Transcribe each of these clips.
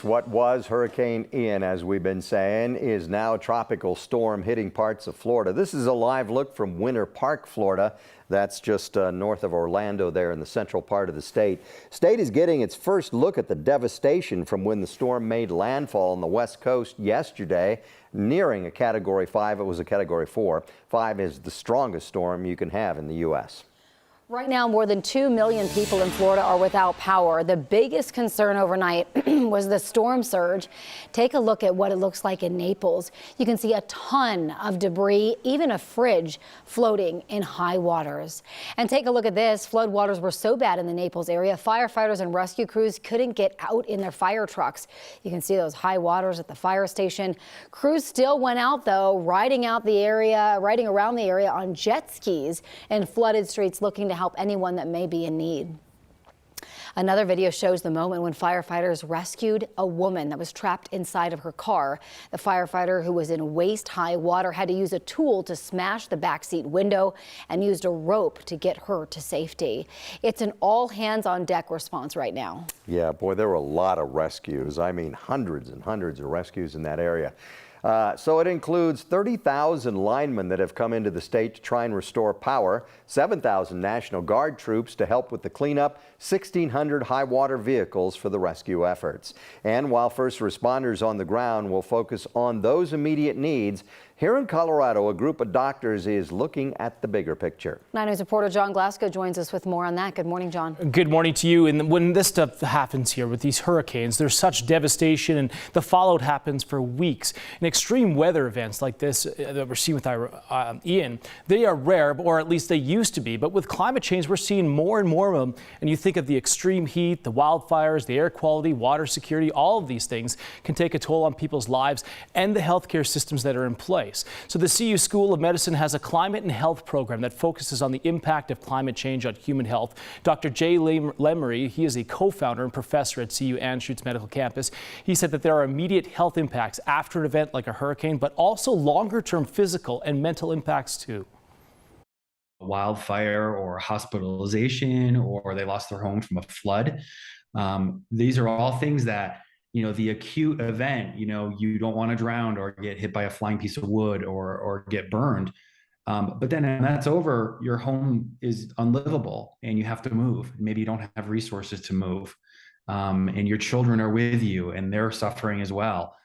What was Hurricane Ian, as we've been saying, is now a tropical storm hitting parts of Florida. This is a live look from Winter Park, Florida. That's just north of Orlando there in the central part of the state. State is getting its first look at the devastation from when the storm made landfall on the west coast yesterday, nearing a Category 5. It was a Category 4. 5 is the strongest storm you can have in the U.S. Right now, more than 2 million people in Florida are without power. The biggest concern overnight was the storm surge. Take a look at what it looks like in Naples. You can see a ton of debris, even a fridge floating in high waters. And take a look at this. Flood waters were so bad in the Naples area, firefighters and rescue crews couldn't get out in their fire trucks. You can see those high waters at the fire station. Crews still went out, though, riding around the area on jet skis and flooded streets, looking to help anyone that may be in need. Another video shows the moment when firefighters rescued a woman that was trapped inside of her car. The firefighter, who was in waist-high water, had to use a tool to smash the backseat window and used a rope to get her to safety. It's an all-hands-on-deck response right now. Yeah, boy, there were a lot of rescues. I mean, hundreds and hundreds of rescues in that area. So it includes 30,000 linemen that have come into the state to try and restore power, 7,000 National Guard troops to help with the cleanup, 1,600 high water vehicles for the rescue efforts. And while first responders on the ground will focus on those immediate needs, here in Colorado, a group of doctors is looking at the bigger picture. 9 News reporter John Glasgow joins us with more on that. Good morning, John. Good morning to you. And when this stuff happens here with these hurricanes, there's such devastation, and the fallout happens for weeks. And extreme weather events like this that we're seeing with Ian, they are rare, or at least they used to be. But with climate change, we're seeing more and more of them. And you think of the extreme heat, the wildfires, the air quality, water security, all of these things can take a toll on people's lives and the healthcare systems that are in place. So the CU School of Medicine has a climate and health program that focuses on the impact of climate change on human health. Dr. Jay Lemery, he is a co-founder and professor at CU Anschutz Medical Campus. He said that there are immediate health impacts after an event like a hurricane, but also longer-term physical and mental impacts too. Wildfire or hospitalization, or they lost their home from a flood. These are all things that, the acute event, you don't want to drown or get hit by a flying piece of wood or get burned. But then when that's over, your home is unlivable and you have to move. Maybe you don't have resources to move. And your children are with you and they're suffering as well.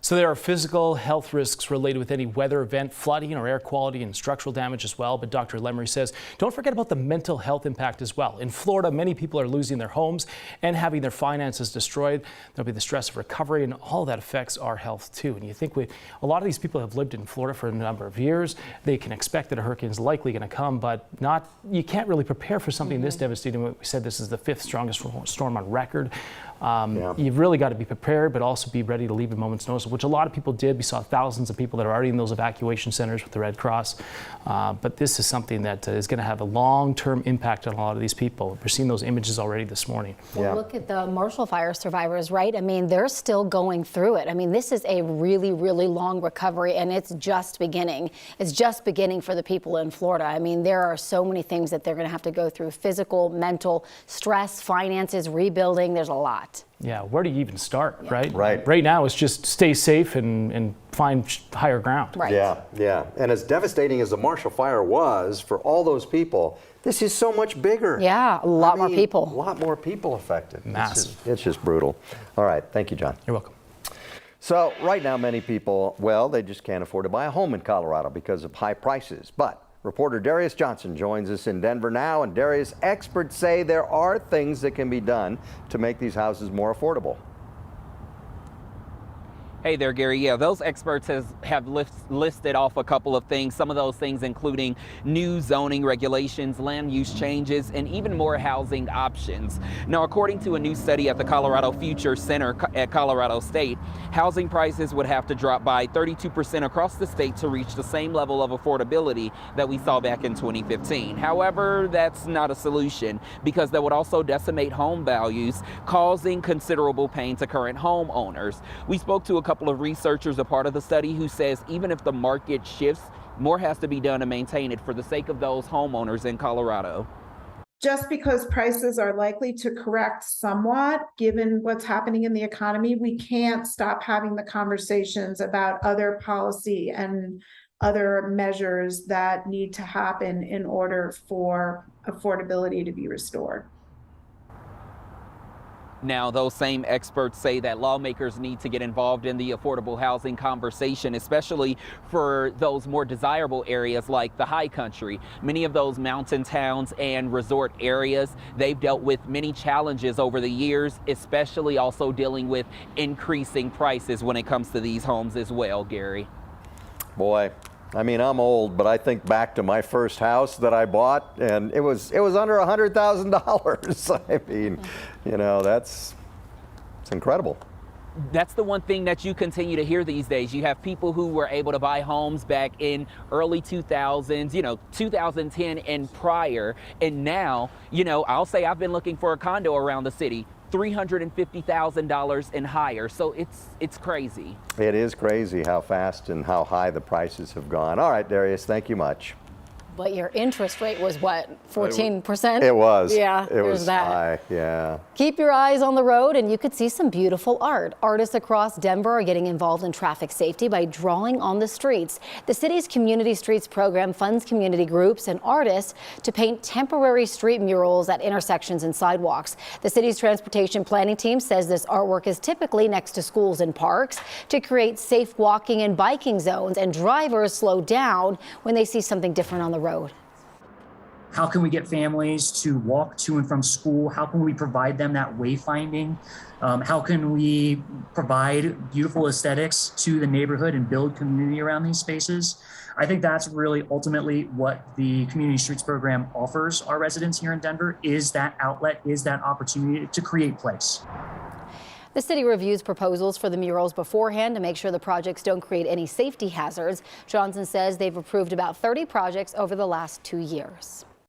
So there are physical health risks related with any weather event, flooding or air quality and structural damage as well. But Dr. Lemery says, don't forget about the mental health impact as well. In Florida, many people are losing their homes and having their finances destroyed. There'll be the stress of recovery, and all that affects our health too. And you think a lot of these people have lived in Florida for a number of years. They can expect that a hurricane is likely going to come, but you can't really prepare for something this devastating. We said this is the 5th strongest storm on record. You've really got to be prepared, but also be ready to leave at a moment's notice, which a lot of people did. We saw thousands of people that are already in those evacuation centers with the Red Cross. But this is something that is going to have a long-term impact on a lot of these people. We're seeing those images already this morning. Well, look at the Marshall Fire survivors, right? I mean, they're still going through it. I mean, this is a really, really long recovery, and it's just beginning. It's just beginning for the people in Florida. I mean, there are so many things that they're going to have to go through: physical, mental, stress, finances, rebuilding. There's a lot. Yeah, where do you even start, right? Right. Right now, it's just stay safe and find higher ground. Right. Yeah. And as devastating as the Marshall Fire was for all those people, this is so much bigger. Yeah, a lot more people. A lot more people affected. Massive. It's just brutal. All right. Thank you, John. You're welcome. So right now, many people, well, they just can't afford to buy a home in Colorado because of high prices. But reporter Darius Johnson joins us in Denver now. And Darius, experts say there are things that can be done to make these houses more affordable. Hey there, Gary. Yeah, those experts have listed off a couple of things. Some of those things including new zoning regulations, land use changes, and even more housing options. Now, according to a new study at the Colorado Future Center at Colorado State, housing prices would have to drop by 32% across the state to reach the same level of affordability that we saw back in 2015. However, that's not a solution, because that would also decimate home values, causing considerable pain to current homeowners. We spoke to a couple of researchers, a part of the study, who says even if the market shifts, more has to be done to maintain it for the sake of those homeowners in Colorado. just because prices are likely to correct somewhat, given what's happening in the economy, we can't stop having the conversations about other policy and other measures that need to happen in order for affordability to be restored. Now, those same experts say that lawmakers need to get involved in the affordable housing conversation, especially for those more desirable areas like the high country. Many of those mountain towns and resort areas, they've dealt with many challenges over the years, especially also dealing with increasing prices when it comes to these homes as well, Gary. Boy, I mean, I'm old, but I think back to my first house that I bought, and it was under $100,000. I mean, you know, it's incredible. That's the one thing that you continue to hear these days. You have people who were able to buy homes back in early 2000s, 2010 and prior. And now, I'll say I've been looking for a condo around the city, $350,000 and higher. So it's crazy. It is crazy how fast and how high the prices have gone. All right, Darius, thank you much. But your interest rate was what, 14%? It was. Yeah, it was that. high. Yeah. Keep your eyes on the road and you could see some beautiful art. Artists across Denver are getting involved in traffic safety by drawing on the streets. The city's Community Streets program funds community groups and artists to paint temporary street murals at intersections and sidewalks. The city's transportation planning team says this artwork is typically next to schools and parks to create safe walking and biking zones, and drivers slow down when they see something different on the road. How can we get families to walk to and from school? How can we provide them that wayfinding? How can we provide beautiful aesthetics to the neighborhood and build community around these spaces? I think that's really ultimately what the Community Streets program offers our residents here in Denver, is that outlet, is that opportunity to create place. The city reviews proposals for the murals beforehand to make sure the projects don't create any safety hazards. Johnson says they've approved about 30 projects over the last 2 years.